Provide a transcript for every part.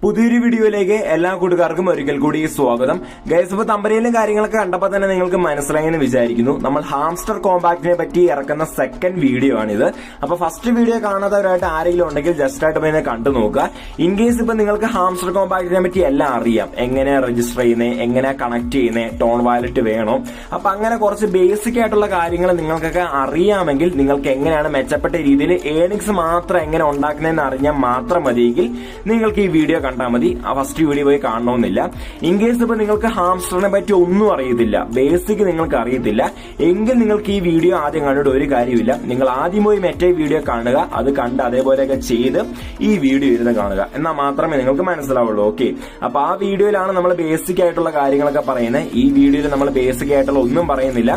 പുതിയൊരു വീഡിയോയിലേക്ക് എല്ലാ കൂട്ടുകാർക്കും ഒരിക്കൽ കൂടി സ്വാഗതം. ഗൈസ്, ഇപ്പോൾ തമ്പനയിലും കാര്യങ്ങളൊക്കെ കണ്ടപ്പോൾ തന്നെ നിങ്ങൾക്ക് മനസ്സിലായെന്ന് വിചാരിക്കുന്നു. നമ്മൾ ഹാംസ്റ്റർ കോമ്പാക്റ്റിനെ പറ്റി ഇറക്കുന്ന സെക്കൻഡ് വീഡിയോ ആണിത്. അപ്പൊ ഫസ്റ്റ് വീഡിയോ കാണാത്തവരായിട്ട് ആരെങ്കിലും ഉണ്ടെങ്കിൽ ജസ്റ്റ് ആയിട്ട് ഇതിനെ കണ്ടു നോക്കുക. ഇൻ കേസ് ഇപ്പൊ നിങ്ങൾക്ക് ഹാംസ്റ്റർ കോമ്പാക്റ്റിനെ പറ്റി എല്ലാം അറിയാം, എങ്ങനെ രജിസ്റ്റർ ചെയ്യുന്നത്, എങ്ങനെ കണക്ട് ചെയ്യുന്നത്, ടോൺ വാലറ്റ് വേണോ, അപ്പൊ അങ്ങനെ കുറച്ച് ബേസിക് ആയിട്ടുള്ള കാര്യങ്ങൾ നിങ്ങൾക്കൊക്കെ അറിയാമെങ്കിൽ നിങ്ങൾക്ക് എങ്ങനെയാണ് മെച്ചപ്പെട്ട രീതിയിൽ ഏണിങ്സ് മാത്രം എങ്ങനെ ഉണ്ടാക്കുന്നതെന്ന് അറിഞ്ഞാൽ മാത്രം മതിയെങ്കിൽ നിങ്ങൾക്ക് ഈ വീഡിയോ കണ്ടാൽ മതി. ആ ഫസ്റ്റ് വീഡിയോ പോയി കാണണമെന്നില്ല. ഇൻ കേസ് ഇപ്പൊ നിങ്ങൾക്ക് ഹാംസ്റ്ററിനെ പറ്റി ഒന്നും അറിയത്തില്ല, ബേസിക് നിങ്ങൾക്ക് അറിയത്തില്ല എങ്കിൽ നിങ്ങൾക്ക് ഈ വീഡിയോ ആദ്യം കണ്ടിട്ട് ഒരു കാര്യമില്ല. നിങ്ങൾ ആദ്യം പോയി മറ്റേ വീഡിയോ കാണുക, അത് കണ്ട് അതേപോലെയൊക്കെ ചെയ്ത് ഈ വീഡിയോ ഇരുന്ന് കാണുക, എന്നാൽ മാത്രമേ നിങ്ങൾക്ക് മനസ്സിലാവുള്ളൂ. ഓക്കെ, അപ്പൊ ആ വീഡിയോയിലാണ് നമ്മൾ ബേസിക് ആയിട്ടുള്ള കാര്യങ്ങളൊക്കെ പറയുന്നത്. ഈ വീഡിയോയിൽ നമ്മൾ ബേസിക് ആയിട്ടുള്ള ഒന്നും പറയുന്നില്ല.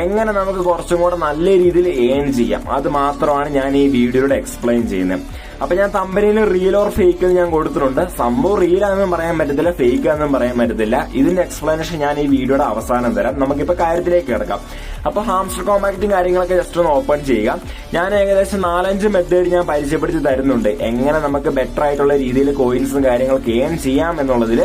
എങ്ങനെ നമുക്ക് കുറച്ചും കൂടെ നല്ല രീതിയിൽ ഏൺ ചെയ്യാം അത് മാത്രമാണ് ഞാൻ ഈ വീഡിയോയുടെ എക്സ്പ്ലെയിൻ ചെയ്യുന്നത്. അപ്പൊ ഞാൻ തമ്പനയിൽ റിയൽ ഓർ ഫേക്ക് ഞാൻ കൊടുത്തിട്ടുണ്ട്. സംഭവം റിയൽ ആണെന്നും പറയാൻ പറ്റത്തില്ല, ഫേക്ക് ആണെന്നും പറയാൻ പറ്റത്തില്ല. ഇതിന്റെ എക്സ്പ്ലനേഷൻ ഞാൻ ഈ വീഡിയോയുടെ അവസാനം തരാം. നമുക്കിപ്പോ കാര്യത്തിലേക്ക് കിടക്കാം. അപ്പൊ ഹാംസ്റ്റർ കോമ്പാക്റ്റും കാര്യങ്ങളൊക്കെ ജസ്റ്റ് ഒന്ന് ഓപ്പൺ ചെയ്യുക. ഞാൻ ഏകദേശം 4-5 മെത്തേഡ് ഞാൻ പരിചയപ്പെടുത്തി തരുന്നുണ്ട്. എങ്ങനെ നമുക്ക് ബെറ്റർ ആയിട്ടുള്ള രീതിയിൽ കോയിൻസും കാര്യങ്ങളൊക്കെ ഏൺ ചെയ്യാം എന്നുള്ളതിൽ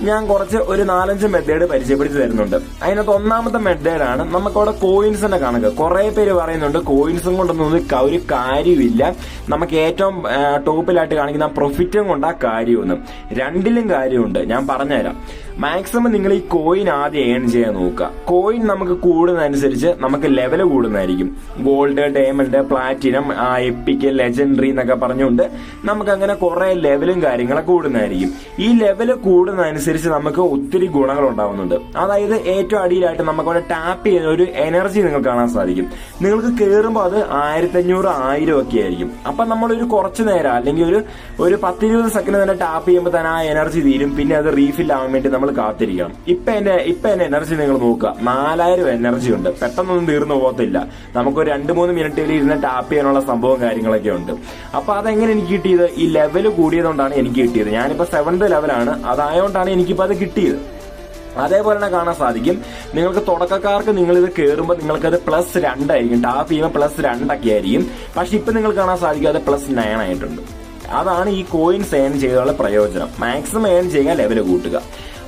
ഞാൻ കുറച്ച് ഒരു 4-5 മെത്തേഡ് പരിചയപ്പെടുത്തി തരുന്നുണ്ട്. അതിനകത്ത് ഒന്നാമത്തെ മെത്തേഡാണ് നമുക്കവിടെ കോയിൻസിന്റെ കണക്ക്. കുറെ പേര് പറയുന്നുണ്ട് കോയിൻസും കൊണ്ടൊന്നും ഒരു കാര്യമില്ല, നമുക്ക് ഏറ്റവും ടോപ്പിലായിട്ട് കാണിക്കുന്ന പ്രോഫിറ്റും കൊണ്ടാ കാര്യമൊന്ന്. രണ്ടിലും കാര്യമുണ്ട്, ഞാൻ പറഞ്ഞുതരാം. മാക്സിമം നിങ്ങൾ ഈ കോയിൻ ആദ്യം ഏൺ ചെയ്യാൻ നോക്കുക. കോയിൻ നമുക്ക് കൂടുന്നതനുസരിച്ച് നമുക്ക് ലെവൽ കൂടുന്നതായിരിക്കും. Gold, diamond, platinum, epic, legendary എന്നൊക്കെ പറഞ്ഞുകൊണ്ട് നമുക്ക് അങ്ങനെ കുറെ ലെവലും കാര്യങ്ങളൊക്കെ കൂടുന്നതായിരിക്കും. ഈ ലെവല് കൂടുന്നതനുസരിച്ച് നമുക്ക് ഒത്തിരി ഗുണങ്ങൾ ഉണ്ടാവുന്നുണ്ട്. അതായത് ഏറ്റവും അടിയിലായിട്ട് നമുക്ക് അവിടെ ടാപ്പ് ചെയ്യുന്ന ഒരു എനർജി നിങ്ങൾക്ക് കാണാൻ സാധിക്കും. നിങ്ങൾക്ക് കയറുമ്പോൾ അത് 1500, 1000 ഒക്കെ ആയിരിക്കും. അപ്പൊ നമ്മളൊരു കുറച്ചു നേരം അല്ലെങ്കിൽ ഒരു 10-20 സെക്കൻഡ് തന്നെ ടാപ്പ് ചെയ്യുമ്പോൾ തന്നെ ആ എനർജി തീരും. പിന്നെ അത് റീഫിൽ ആവാൻ വേണ്ടി നമ്മൾ കാത്തിരിക്കണം. ഇപ്പൊ എന്റെ എനർജി നിങ്ങൾ നോക്കുക, 4000 എനർജി ഉണ്ട്. പെട്ടെന്നൊന്നും തീർന്നു പോകത്തില്ല. നമുക്കൊരു 2-3 മിനിറ്റിൽ ഇരുന്ന് ടാപ്പ് ചെയ്യാനുള്ള സംഭവം കാര്യങ്ങളൊക്കെ ഉണ്ട്. അപ്പൊ അതെങ്ങനെ എനിക്ക് കിട്ടിയത്? ഈ ലെവല് കൂടിയതുകൊണ്ടാണ് എനിക്ക് കിട്ടിയത്. ഞാനിപ്പോ 7th ലെവലാണ്, അതായോണ്ടാണ് എനിക്കിപ്പോ അത് കിട്ടിയത്. അതേപോലെ തന്നെ കാണാൻ സാധിക്കും, നിങ്ങൾക്ക് തുടക്കക്കാർക്ക് നിങ്ങൾ ഇത് കയറുമ്പോൾ നിങ്ങൾക്കത് +2 ആയിരിക്കും, ടാപ്പ് ചെയ്യുമ്പോൾ +2 ഒക്കെ ആയിരിക്കും. പക്ഷെ ഇപ്പൊ നിങ്ങൾക്ക് കാണാൻ സാധിക്കും അത് +9 ആയിട്ടുണ്ട്. അതാണ് ഈ കോയിൻസ് ഏൺ ചെയ്തുള്ള പ്രയോജനം. മാക്സിമം ഏൺ ചെയ്യുക, ലെവൽ കൂട്ടുക.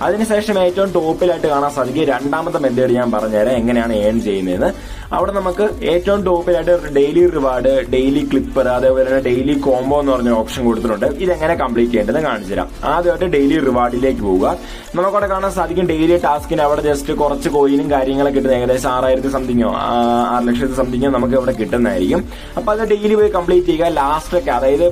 അതിനുശേഷം ഏറ്റവും ടോപ്പിലായിട്ട് കാണാൻ സാധിക്കും രണ്ടാമത്തെ മെത്തേഡ് ഞാൻ പറഞ്ഞുതരാം എങ്ങനെയാണ് ഏൺ ചെയ്യുന്നതെന്ന്. അവിടെ നമുക്ക് ഏറ്റവും ടോപ്പിലായിട്ട് ഡെയിലി റിവാർഡ്, ഡെയിലി ക്ലിപ്പർ, അതേപോലെ തന്നെ ഡെയിലി കോംബോ എന്ന് പറഞ്ഞ ഓപ്ഷൻ കൊടുത്തിട്ടുണ്ട്. ഇതെങ്ങനെ കംപ്ലീറ്റ് ചെയ്യേണ്ടത് കാണിച്ചു തരാം. ആദ്യമായിട്ട് ഡെയിലി റിവാർഡിലേക്ക് പോവുക. നമുക്കവിടെ കാണാൻ സാധിക്കും ഡെയിലി ടാസ്കിന് അവിടെ ജസ്റ്റ് കുറച്ച് കോയിനും കാര്യങ്ങളൊക്കെ കിട്ടുന്നത്. ഏകദേശം 6000 സംതിങ്ങോ 6 ലക്ഷത്തി സംതിങ്ങോ നമുക്ക് ഇവിടെ കിട്ടുന്നതായിരിക്കും. അപ്പൊ അത് ഡെയിലി പോയി കംപ്ലീറ്റ് ചെയ്യുക. ലാസ്റ്റൊക്കെ അതായത്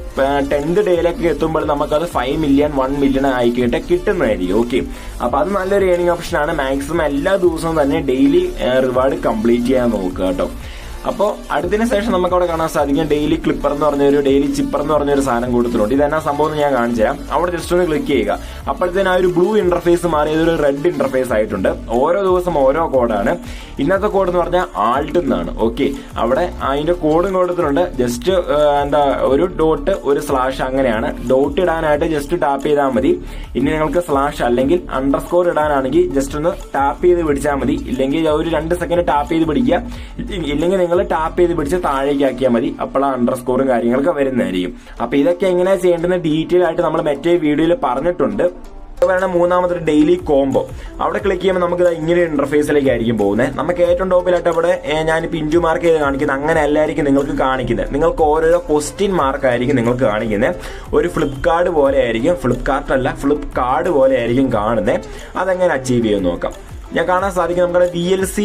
10th ഡേയിലേക്ക് എത്തുമ്പോൾ നമുക്കത് 5 മില്യൺ 1 മില്യൺ ആയിക്കിട്ട് കിട്ടുന്നതായിരിക്കും. ഓക്കെ, അപ്പൊ അത് നല്ലൊരു ഏണിംഗ് ഓപ്ഷനാണ്. മാക്സിമം എല്ലാ ദിവസവും തന്നെ ഡെയിലി റിവാർഡ് കംപ്ലീറ്റ് ചെയ്യാൻ നോക്കുക കേട്ടോ. അപ്പോൾ അടുത്തതിന് ശേഷം നമുക്ക് അവിടെ കാണാൻ സാധിക്കും ഡെയിലി ക്ലിപ്പർ എന്ന് പറഞ്ഞൊരു ഡെയിലി ചിപ്പർ എന്ന് പറഞ്ഞൊരു സാധനം കൊടുത്തിട്ടുണ്ട്. ഇതെന്നാ സംഭവം ഞാൻ കാണിച്ചു തരാം. അവിടെ ജസ്റ്റ് ഒന്ന് ക്ലിക്ക് ചെയ്യുക. അപ്പോഴത്തേനും ആ ഒരു ബ്ലൂ ഇന്റർഫേസ് മാറി ഒരു റെഡ് ഇന്റർഫേസ് ആയിട്ടുണ്ട്. ഓരോ ദിവസം ഓരോ കോഡാണ്. ഇന്നത്തെ കോഡ് എന്ന് പറഞ്ഞാൽ ആൾട്ട് എന്നാണ്. ഓക്കെ, അവിടെ അതിന്റെ കോഡും കൊടുത്തിട്ടുണ്ട്. ജസ്റ്റ് ഒരു ഡോട്ട്, ഒരു സ്ലാഷ്, അങ്ങനെയാണ്. ഡോട്ട് ഇടാനായിട്ട് ജസ്റ്റ് ടാപ്പ് ചെയ്താൽ മതി. ഇനി നിങ്ങൾക്ക് സ്ലാഷ് അല്ലെങ്കിൽ അണ്ടർസ്കോർ ഇടാനാണെങ്കിൽ ജസ്റ്റ് ഒന്ന് ടാപ്പ് ചെയ്ത് പിടിച്ചാൽ മതി. ഇല്ലെങ്കിൽ ഒരു 2 സെക്കൻഡ് ടാപ്പ് ചെയ്ത് പിടിക്കുക. ഇല്ലെങ്കിൽ നിങ്ങൾ ടാപ്പ് ചെയ്ത് പിടിച്ച് താഴേക്ക് ആക്കിയാൽ മതി. അപ്പോൾ ആ അണ്ടർസ്കോറും കാര്യങ്ങളൊക്കെ വരുന്നതായിരിക്കും. അപ്പൊ ഇതൊക്കെ എങ്ങനെയാ ചെയ്യേണ്ടത് ഡീറ്റെയിൽ ആയിട്ട് നമ്മൾ മറ്റേ വീഡിയോയിൽ പറഞ്ഞിട്ടുണ്ട്. അതുപോലെ മൂന്നാമത്തെ ഡെയിലി കോംബോ, അവിടെ ക്ലിക്ക് ചെയ്യുമ്പോൾ നമുക്ക് ഇങ്ങനെ ഇന്റർഫേസിലേക്ക് ആയിരിക്കും പോകുന്നത്. നമുക്ക് ഏറ്റവും ടോപ്പിലായിട്ട് അവിടെ ഞാനിപ്പോൾ ഇൻറ്റു മാർക്ക് ചെയ്ത് കാണിക്കുന്നത് അങ്ങനെ അല്ലായിരിക്കും നിങ്ങൾക്ക് കാണിക്കുന്നത്. നിങ്ങൾക്ക് ഓരോരോ ക്വസ്റ്റ്യൻ മാർക്ക് ആയിരിക്കും നിങ്ങൾക്ക് കാണിക്കുന്നത്. ഒരു ഫ്ലിപ്കാർട്ട് പോലെ ആയിരിക്കും, ഫ്ലിപ്കാർട്ട് പോലെ ആയിരിക്കും കാണുന്നത്. അതെങ്ങനെ അച്ചീവ് ചെയ്യുമെന്ന് നോക്കാം. ഞാൻ കാണാൻ സാധിക്കും നമ്മുടെ VLC,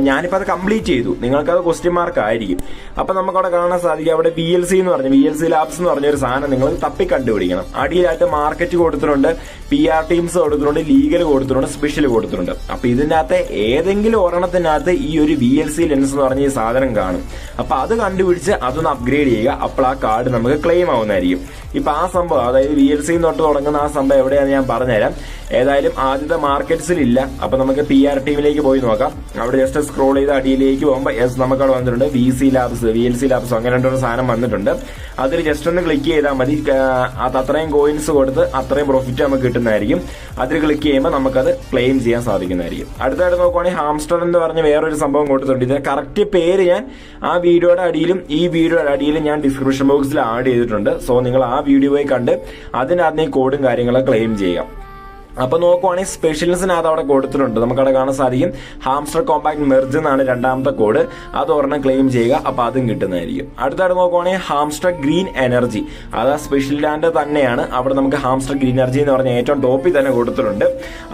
ഞാനിപ്പോൾ അത് കംപ്ലീറ്റ് ചെയ്തു. നിങ്ങൾക്കത് ക്വസ്റ്റ്യൻ മാർക്ക് ആയിരിക്കും. അപ്പൊ നമുക്കവിടെ കാണാൻ സാധിക്കും അവിടെ VLC ലാബ്സ് എന്ന് പറഞ്ഞൊരു സാധനം നിങ്ങൾ തപ്പി കണ്ടുപിടിക്കണം. അടിയിലായിട്ട് മാർക്കറ്റ് കൊടുത്തിട്ടുണ്ട്, PR ടീംസ് കൊടുത്തിട്ടുണ്ട്, ലീഗൽ കൊടുത്തിട്ടുണ്ട്, സ്പെഷ്യൽ കൊടുത്തിട്ടുണ്ട്. അപ്പൊ ഇതിന്റെ അകത്ത് ഏതെങ്കിലും ഒരെണ്ണത്തിനകത്ത് ഈ ഒരു VLC ലെൻസ് എന്ന് പറഞ്ഞ ഈ സാധനം കാണും. അപ്പൊ അത് കണ്ടുപിടിച്ച് അതൊന്ന് അപ്ഗ്രേഡ് ചെയ്യുക. അപ്പോൾ ആ കാർഡ് നമുക്ക് ക്ലെയിം ആവുന്നതായിരിക്കും. ഇപ്പൊ ആ സംഭവം, അതായത് VLC തൊട്ട് തുടങ്ങുന്ന ആ സംഭവം എവിടെയാണെന്ന് ഞാൻ പറഞ്ഞുതരാം. ഏതായാലും ആദ്യത്തെ മാർക്കറ്റ്സിൽ ഇല്ല. അപ്പൊ നമുക്ക് PR ടീമിലേക്ക് പോയി നോക്കാം. അവിടെ ജസ്റ്റ് സ്ക്രോൾ ചെയ്ത് അടിയിലേക്ക് പോകുമ്പോൾ നമുക്ക് അവിടെ വന്നിട്ടുണ്ട് VLC ലാബ്സ് അങ്ങനെ ഒരു സാധനം വന്നിട്ടുണ്ട്. അതിൽ ജസ്റ്റ് ഒന്ന് ക്ലിക്ക് ചെയ്താൽ മതി. അത് അത്രയും കോയിൻസ് കൊടുത്ത് അത്രയും പ്രോഫിറ്റ് നമുക്ക് കിട്ടുന്നതായിരിക്കും. അതിൽ ക്ലിക്ക് ചെയ്യുമ്പോൾ നമുക്കത് ക്ലെയിം ചെയ്യാൻ സാധിക്കുന്നതായിരിക്കും. അടുത്തായിട്ട് നോക്കുവാണെങ്കിൽ ഹാംസ്റ്റർ എന്ന് പറഞ്ഞ് വേറൊരു സംഭവം കൊടുത്തിട്ടുണ്ട്. ഇതിന്റെ കറക്റ്റ് പേര് ഞാൻ ആ വീഡിയോയുടെ അടിയിലും ഈ വീഡിയോയുടെ അടിയിലും ഞാൻ ഡിസ്ക്രിപ്ഷൻ ബോക്സിൽ ആഡ് ചെയ്തിട്ടുണ്ട്. സോ നിങ്ങൾ ആ വീഡിയോയിൽ കണ്ട് അതിനകത്ത് ഈ കോഡും കാര്യങ്ങളും ക്ലെയിം ചെയ്യാം. അപ്പൊ നോക്കുവാണെങ്കിൽ സ്പെഷ്യൽസിനകത്ത് അവിടെ കൊടുത്തിട്ടുണ്ട്, നമുക്കവിടെ കാണാൻ സാധിക്കും. ഹാംസ്റ്റർ കോമ്പാക്ട് മെർജ് എന്നാണ് രണ്ടാമത്തെ കോഡ്, അത് ഒരെണ്ണം ക്ലെയിം ചെയ്യുക, അപ്പൊ അതും കിട്ടുന്നതായിരിക്കും. അടുത്തായിട്ട് നോക്കുവാണെങ്കിൽ ഹാംസ്റ്റർ ഗ്രീൻ എനർജി, അത് സ്പെഷ്യൽ ലാൻഡ് തന്നെയാണ്. അവിടെ നമുക്ക് ഹാംസ്റ്റർ ഗ്രീൻ എനർജി എന്ന് പറഞ്ഞ ഏറ്റവും ടോപ്പിൽ തന്നെ കൊടുത്തിട്ടുണ്ട്,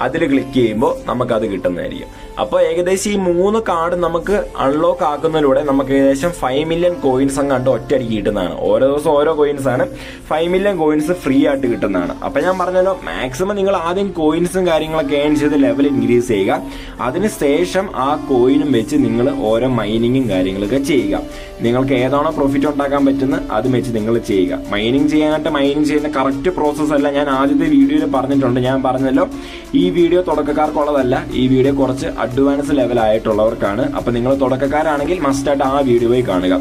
അതിൽ ക്ലിക്ക് ചെയ്യുമ്പോൾ നമുക്ക് അത് കിട്ടുന്നതായിരിക്കും. അപ്പോൾ ഏകദേശം ഈ 3 കാർഡ് നമുക്ക് അൺലോക്ക് ആക്കുന്നതിലൂടെ നമുക്ക് ഏകദേശം 5 മില്യൺ കോയിൻസ് അങ്ങാണ്ട് ഒറ്റയടിക്ക് കിട്ടുന്നതാണ്. ഓരോ ദിവസം ഓരോ കോയിൻസ് ആണ്, 5 മില്യൺ കോയിൻസ് ഫ്രീ ആയിട്ട് കിട്ടുന്നതാണ്. അപ്പൊ ഞാൻ പറഞ്ഞല്ലോ, മാക്സിമം നിങ്ങൾ ആദ്യം കോയിൻസും കാര്യങ്ങളൊക്കെ ഏൺ ചെയ്ത് ലെവൽ ഇൻക്രീസ് ചെയ്യുക. അതിനുശേഷം ആ കോയിനും വെച്ച് നിങ്ങൾ ഓരോ മൈനിങ്ങും കാര്യങ്ങളൊക്കെ ചെയ്യുക. നിങ്ങൾക്ക് ഏതാണോ പ്രോഫിറ്റ് ഉണ്ടാക്കാൻ പറ്റുന്നത് അത് വെച്ച് നിങ്ങൾ ചെയ്യുക. മൈനിങ് ചെയ്യാനായിട്ട് മൈനിങ് ചെയ്യുന്ന കറക്റ്റ് പ്രോസസ് അല്ല, ഞാൻ ആദ്യത്തെ വീഡിയോയിൽ പറഞ്ഞിട്ടുണ്ട്. ഞാൻ പറഞ്ഞല്ലോ, ഈ വീഡിയോ തുടക്കക്കാർക്കുള്ളതല്ല, ഈ വീഡിയോ കുറച്ച് അഡ്വാൻസ് ലെവൽ ആയിട്ടുള്ളവർക്കാണ്. അപ്പൊ നിങ്ങൾ തുടക്കക്കാരാണെങ്കിൽ മസ്റ്റായിട്ട് ആ വീഡിയോയിൽ കാണുക.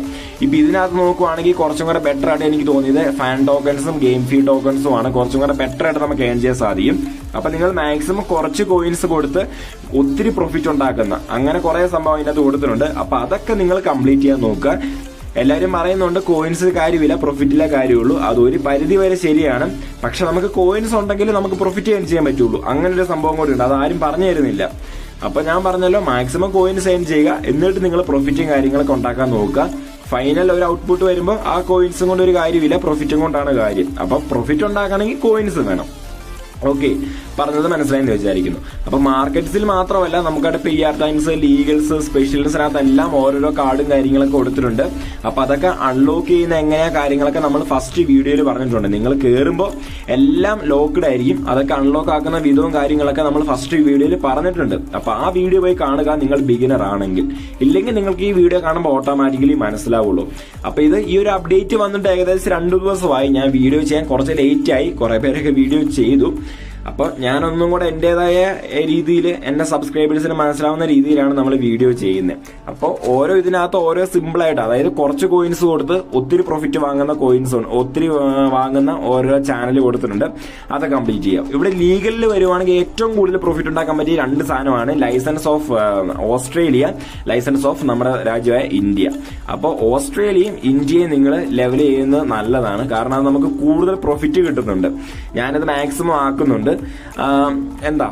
ഇപ്പൊ ഇതിനകത്ത് നോക്കുവാണെങ്കിൽ കുറച്ചും കൂടെ ബെറ്റർ ആയിട്ട് എനിക്ക് തോന്നിയത് ഫാൻ ടോക്കൺസും ഗെയിം ഫീ ടോക്കൺസും ആണ് കുറച്ചും കൂടെ ബെറ്റർ ആയിട്ട് നമുക്ക് ഏൺ ചെയ്യാൻ സാധിക്കും. അപ്പൊ നിങ്ങൾ മാക്സിമം കുറച്ച് കോയിൻസ് കൊടുത്ത് ഒത്തിരി പ്രോഫിറ്റ് ഉണ്ടാക്കുന്ന അങ്ങനെ കുറെ സംഭവം ഇതിനകത്ത് കൊടുത്തിട്ടുണ്ട്. അപ്പൊ അതൊക്കെ നിങ്ങൾ കംപ്ലീറ്റ് ചെയ്യാൻ നോക്കുക. എല്ലാവരും പറയുന്നുണ്ട് കോയിൻസ് കാര്യമില്ല, പ്രോഫിറ്റിലെ കാര്യമുള്ളൂ. അത് ഒരു പരിധി വരെ ശരിയാണ്. പക്ഷെ നമുക്ക് കോയിൻസ് ഉണ്ടെങ്കിൽ നമുക്ക് പ്രോഫിറ്റ് ഏൺ ചെയ്യാൻ പറ്റുള്ളൂ. അങ്ങനെ ഒരു സംഭവം കൂടി ഉണ്ട്, അത് ആരും പറഞ്ഞു തരുന്നില്ല. അപ്പൊ ഞാൻ പറഞ്ഞല്ലോ, മാക്സിമം കോയിൻസ് ഏൺ ചെയ്യുക, എന്നിട്ട് നിങ്ങൾ പ്രോഫിറ്റും കാര്യങ്ങളൊക്കെ ഉണ്ടാക്കാൻ നോക്കുക. ഫൈനൽ ഒരു ഔട്ട്പുട്ട് വരുമ്പോൾ ആ കോയിൻസും കൊണ്ട് ഒരു കാര്യമില്ല, പ്രോഫിറ്റും കൊണ്ടാണ് കാര്യം. അപ്പൊ പ്രോഫിറ്റ് ഉണ്ടാക്കണമെങ്കിൽ കോയിൻസ് വേണം. ഓക്കെ, പറഞ്ഞത് മനസ്സിലായെന്ന് വിചാരിക്കുന്നു. അപ്പൊ മാർക്കറ്റ്സിൽ മാത്രമല്ല, നമുക്കവിടെ PR ടൈംസ്, ലീഗൽസ്, സ്പെഷ്യൽസിനകത്തെല്ലാം ഓരോരോ കാർഡും കാര്യങ്ങളൊക്കെ കൊടുത്തിട്ടുണ്ട്. അപ്പൊ അതൊക്കെ അൺലോക്ക് ചെയ്യുന്ന എങ്ങനെയാ കാര്യങ്ങളൊക്കെ നമ്മൾ ഫസ്റ്റ് വീഡിയോയിൽ പറഞ്ഞിട്ടുണ്ട്. നിങ്ങൾ കയറുമ്പോൾ എല്ലാം ലോക്ക്ഡ് ആയിരിക്കും, അതൊക്കെ അൺലോക്ക് ആക്കുന്ന വിധവും കാര്യങ്ങളൊക്കെ നമ്മൾ ഫസ്റ്റ് വീഡിയോയിൽ പറഞ്ഞിട്ടുണ്ട്. അപ്പൊ ആ വീഡിയോ പോയി കാണുക നിങ്ങൾ ബിഗിനർ ആണെങ്കിൽ. ഇല്ലെങ്കിൽ നിങ്ങൾക്ക് ഈ വീഡിയോ കാണുമ്പോൾ ഓട്ടോമാറ്റിക്കലി മനസ്സിലാവുള്ളൂ. അപ്പൊ ഇത് ഈ ഒരു അപ്ഡേറ്റ് വന്നിട്ട് ഏകദേശം 2 ദിവസമായി. ഞാൻ വീഡിയോ ചെയ്യാൻ കുറച്ച് ലേറ്റ് ആയി, കുറെ പേരൊക്കെ വീഡിയോ ചെയ്തു. അപ്പൊ ഞാനൊന്നും കൂടെ എന്റേതായ രീതിയിൽ എന്റെ സബ്സ്ക്രൈബേഴ്സിന് മനസ്സിലാവുന്ന രീതിയിലാണ് നമ്മൾ വീഡിയോ ചെയ്യുന്നത്. അപ്പോൾ ഓരോ ഇതിനകത്ത് ഓരോ സിമ്പിൾ ആയിട്ട്, അതായത് കുറച്ച് കോയിൻസ് കൊടുത്ത് ഒത്തിരി പ്രോഫിറ്റ് വാങ്ങുന്ന കോയിൻസ്, ഒത്തിരി വാങ്ങുന്ന ഓരോ ചാനൽ കൊടുത്തിട്ടുണ്ട്, അത് കംപ്ലീറ്റ് ചെയ്യാം. ഇവിടെ ലീഗലിൽ വരുവാണെങ്കിൽ ഏറ്റവും കൂടുതൽ പ്രോഫിറ്റ് ഉണ്ടാക്കാൻ പറ്റിയ 2 സാധനമാണ് licence of Australia, licence of നമ്മുടെ രാജ്യമായ ഇന്ത്യ. അപ്പോൾ ഓസ്ട്രേലിയയും ഇന്ത്യയും നിങ്ങൾ ലെവൽ ചെയ്യുന്നത് നല്ലതാണ്, കാരണം അത് നമുക്ക് കൂടുതൽ പ്രോഫിറ്റ് കിട്ടുന്നുണ്ട്. ഞാനത് മാക്സിമം ആക്കുന്നുണ്ട്. എന്താ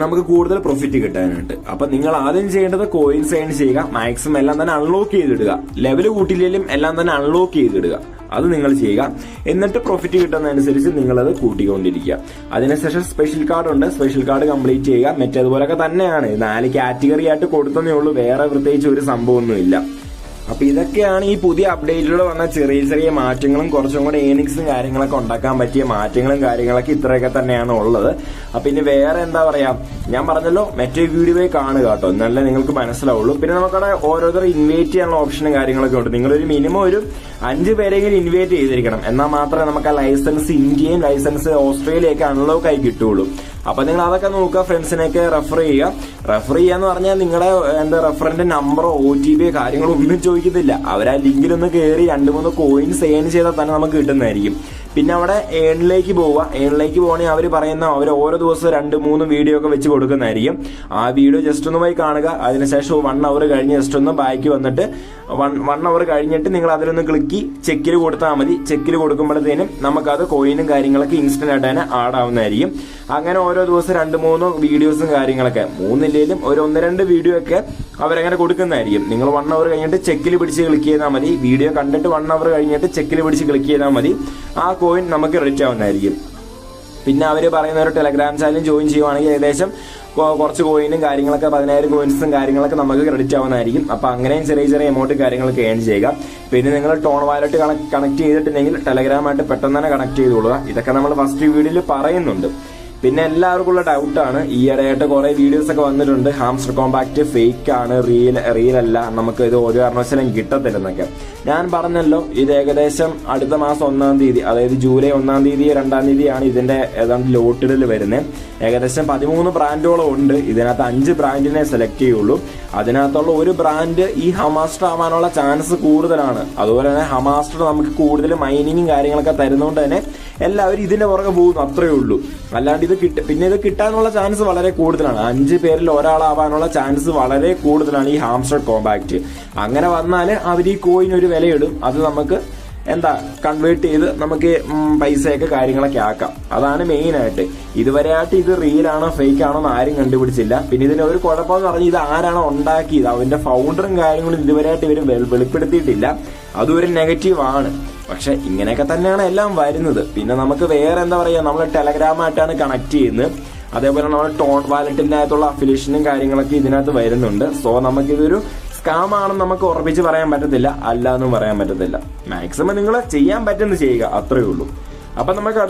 നമുക്ക് കൂടുതൽ പ്രോഫിറ്റ് കിട്ടാനായിട്ട്. അപ്പൊ നിങ്ങൾ ആദ്യം ചെയ്യേണ്ടത് കോയിൻസ് ഏൺ ചെയ്യുക, മാക്സിമം എല്ലാം തന്നെ അൺലോക്ക് ചെയ്തിടുക. ലെവൽ കൂട്ടിയില്ലെങ്കിലും എല്ലാം തന്നെ അൺലോക്ക് ചെയ്തിടുക, അത് നിങ്ങൾ ചെയ്യുക. എന്നിട്ട് പ്രോഫിറ്റ് കിട്ടുന്നതനുസരിച്ച് നിങ്ങളത് കൂട്ടിക്കൊണ്ടിരിക്കുക. അതിനുശേഷം സ്പെഷ്യൽ കാർഡ് ഉണ്ട്, സ്പെഷ്യൽ കാർഡ് കംപ്ലീറ്റ് ചെയ്യുക. മറ്റേതുപോലൊക്കെ തന്നെയാണ്, 4 കാറ്റഗറി ആയിട്ട് കൊടുത്തതേ ഉള്ളൂ, വേറെ പ്രത്യേകിച്ച് ഒരു സംഭവമൊന്നുമില്ല. അപ്പൊ ഇതൊക്കെയാണ് ഈ പുതിയ അപ്ഡേറ്റിലൂടെ വന്ന ചെറിയ ചെറിയ മാറ്റങ്ങളും കുറച്ചും കൂടെ ഏണിങ്സും കാര്യങ്ങളൊക്കെ ഉണ്ടാക്കാൻ പറ്റിയ മാറ്റങ്ങളും കാര്യങ്ങളൊക്കെ ഇത്രയൊക്കെ തന്നെയാണ് ഉള്ളത്. അപ്പൊ ഇനി വേറെ എന്താ പറയാ, ഞാൻ പറഞ്ഞല്ലോ മറ്റേ വീഡിയോയിൽ കാണുക കേട്ടോ, എന്നാലേ നിങ്ങൾക്ക് മനസ്സിലാവുള്ളൂ. പിന്നെ നമുക്കവിടെ ഓരോരുത്തർ ഇൻവൈറ്റ് ചെയ്യാനുള്ള ഓപ്ഷനും കാര്യങ്ങളൊക്കെ ഉണ്ട്. നിങ്ങളൊരു മിനിമം ഒരു 5 പേരെങ്കിലും ഇൻവൈറ്റ് ചെയ്തിരിക്കണം, എന്നാൽ മാത്രമേ നമുക്ക് ആ ലൈസൻസ് ഇന്ത്യയും ലൈസൻസ് ഓസ്ട്രേലിയയൊക്കെ അൺലോക്ക് ആയി കിട്ടുള്ളൂ. അപ്പൊ നിങ്ങൾ അതൊക്കെ നോക്കുക, ഫ്രണ്ട്സിനെയൊക്കെ റെഫർ ചെയ്യുക. റെഫർ ചെയ്യാന്ന് പറഞ്ഞാൽ നിങ്ങളുടെ റെഫറിന്റെ നമ്പറോ OTP കാര്യങ്ങളോ ഒന്നും ചോദിക്കത്തില്ല. അവർ ആ ലിങ്കിലൊന്ന് കയറി 2-3 കോയിൻസ് ഏൺ ചെയ്താൽ തന്നെ നമുക്ക് കിട്ടുന്നതായിരിക്കും. പിന്നെ അവിടെ ഏണിലേക്ക് പോവുക. ഏണിലേക്ക് പോകണമെങ്കിൽ അവർ പറയുന്ന അവർ ഓരോ ദിവസവും 2-3 വീഡിയോ ഒക്കെ വെച്ച് കൊടുക്കുന്നതായിരിക്കും. ആ വീഡിയോ ജസ്റ്റ് ഒന്ന് പോയി കാണുക. അതിനുശേഷം 1 അവർ കഴിഞ്ഞ് ജസ്റ്റ് ഒന്ന് ബാക്ക് വന്നിട്ട് 1 അവർ കഴിഞ്ഞിട്ട് നിങ്ങൾ അതിലൊന്ന് ക്ലിക്ക് ചെക്കിൽ കൊടുത്താൽ മതി. ചെക്കിൽ കൊടുക്കുമ്പോഴത്തേനും നമുക്കത് കോയിനും കാര്യങ്ങളൊക്കെ ഇൻസ്റ്റന്റ് ആയിട്ട് തന്നെ ആഡ് ആവുന്നതായിരിക്കും. അങ്ങനെ ഓരോ ദിവസം 2-3 വീഡിയോസും കാര്യങ്ങളൊക്കെ, 3 ഇല്ലെങ്കിലും ഒരു 1-2 വീഡിയോ ഒക്കെ അവരങ്ങനെ കൊടുക്കുന്നതായിരിക്കും. നിങ്ങൾ 1 അവർ കഴിഞ്ഞിട്ട് ചെക്കിൽ പിടിച്ച് ക്ലിക്ക് ചെയ്താൽ മതി. വീഡിയോ കണ്ടിട്ട് 1 അവർ കഴിഞ്ഞിട്ട് ചെക്കിൽ പിടിച്ച് ക്ലിക്ക് ചെയ്താൽ മതി. ആ കോയിൻ നമുക്ക് റിച്ച് ആവുന്നതായിരിക്കും. പിന്നെ അവർ പറയുന്ന ഒരു ടെലഗ്രാം ചാനൽ ജോയിൻ ചെയ്യുവാണെങ്കിൽ ഏകദേശം കുറച്ച് കോയിനും കാര്യങ്ങളൊക്കെ 10,000 കോയിൻസും കാര്യങ്ങളൊക്കെ നമുക്ക് ക്രെഡിറ്റ് ആവുന്നതായിരിക്കും. അപ്പൊ അങ്ങനെയും ചെറിയ ചെറിയ എമൗണ്ട് കാര്യങ്ങളൊക്കെ ഏൺ ചെയ്യുക. പിന്നെ നിങ്ങൾ ടോൺ വാലറ്റ് കണക്ട് ചെയ്തിട്ടുണ്ടെങ്കിൽ ടെലഗ്രാമായിട്ട് പെട്ടെന്ന് തന്നെ കണക്ട് ചെയ്തോളുക. ഇതൊക്കെ നമ്മൾ ഫസ്റ്റ് വീഡിയോയിൽ പറയുന്നുണ്ട്. പിന്നെ എല്ലാവർക്കും ഉള്ള ഡൗട്ടാണ്, ഈയിടെയായിട്ട് കുറെ വീഡിയോസ് ഒക്കെ വന്നിട്ടുണ്ട്, ഹാംസ്റ്റർ കോമ്പാക്ട് ഫേക്ക് ആണ്, റിയൽ അല്ല, നമുക്ക് ഇത് ഒരു കാരണവശാലും കിട്ടത്തില്ലെന്നൊക്കെ. ഞാൻ പറഞ്ഞല്ലോ, ഇത് ഏകദേശം അടുത്ത മാസം 1-ാം തീയതി, അതായത് ജൂലൈ 1-ാം തീയതി 2-ാം തീയതിയാണ് ഇതിന്റെ ഏതാണ്ട് ലോട്ടിഡിൽ വരുന്നത്. ഏകദേശം 13 ബ്രാൻഡുകളും ഉണ്ട്. ഇതിനകത്ത് 5 ബ്രാൻഡിനെ സെലക്ട് ചെയ്യുള്ളൂ. അതിനകത്തുള്ള ഒരു ബ്രാൻഡ് ഈ ഹമാസ്റ്റർ ആവാനുള്ള ചാൻസ് കൂടുതലാണ്. അതുപോലെ തന്നെ ഹമാസ്റ്റർ നമുക്ക് കൂടുതൽ മൈനിങ്ങും കാര്യങ്ങളൊക്കെ തരുന്നതുകൊണ്ട് തന്നെ എല്ലാവരും ഇതിന്റെ പുറകെ പോകുന്നു, അത്രയേ ഉള്ളൂ. അല്ലാണ്ട് പിന്നെ ഇത് കിട്ടാനുള്ള ചാൻസ് വളരെ കൂടുതലാണ്. 5 പേരിൽ ഒരാളാവാനുള്ള ചാൻസ് വളരെ കൂടുതലാണ് ഈ ഹാംസ്റ്റർ കോമ്പാക്ട്. അങ്ങനെ വന്നാൽ അവർ ഈ കോയിൻ ഒരു വിലയിടും, അത് നമുക്ക് കൺവേർട്ട് ചെയ്ത് നമുക്ക് പൈസയൊക്കെ കാര്യങ്ങളൊക്കെ ആക്കാം. അതാണ് മെയിൻ ആയിട്ട്. ഇതുവരെയായിട്ട് ഇത് റിയൽ ആണോ ഫേക്ക് ആണോ എന്ന് ആരും കണ്ടുപിടിച്ചില്ല. പിന്നെ ഇതിന് ഒരു കുഴപ്പമെന്ന് പറഞ്ഞാൽ ഇത് ആരാണോ ഉണ്ടാക്കിയത്, അതിന്റെ ഫൗണ്ടറും കാര്യങ്ങളും ഇതുവരെയായിട്ട് ഇവർ വെളിപ്പെടുത്തിയിട്ടില്ല. അതും ഒരു നെഗറ്റീവ് ആണ്. പക്ഷെ ഇങ്ങനെയൊക്കെ തന്നെയാണ് എല്ലാം വരുന്നത്. പിന്നെ നമുക്ക് വേറെ നമ്മൾ ടെലഗ്രാമായിട്ടാണ് കണക്ട് ചെയ്യുന്നത്. അതേപോലെ നമ്മൾ ടോൺ വാലറ്റിന്റെ അകത്തുള്ള അഫിലിയേഷനും കാര്യങ്ങളൊക്കെ ഇതിനകത്ത് വരുന്നുണ്ട്. സോ നമുക്കിതൊരു സ്കാം ആണെന്ന് നമുക്ക് ഉറപ്പിച്ച് പറയാൻ പറ്റത്തില്ല, അല്ല എന്നും പറയാൻ പറ്റത്തില്ല. മാക്സിമം നിങ്ങൾ ചെയ്യാൻ പറ്റുന്നത് ചെയ്യുക, അത്രയേ ഉള്ളൂ. അപ്പൊ നമുക്ക്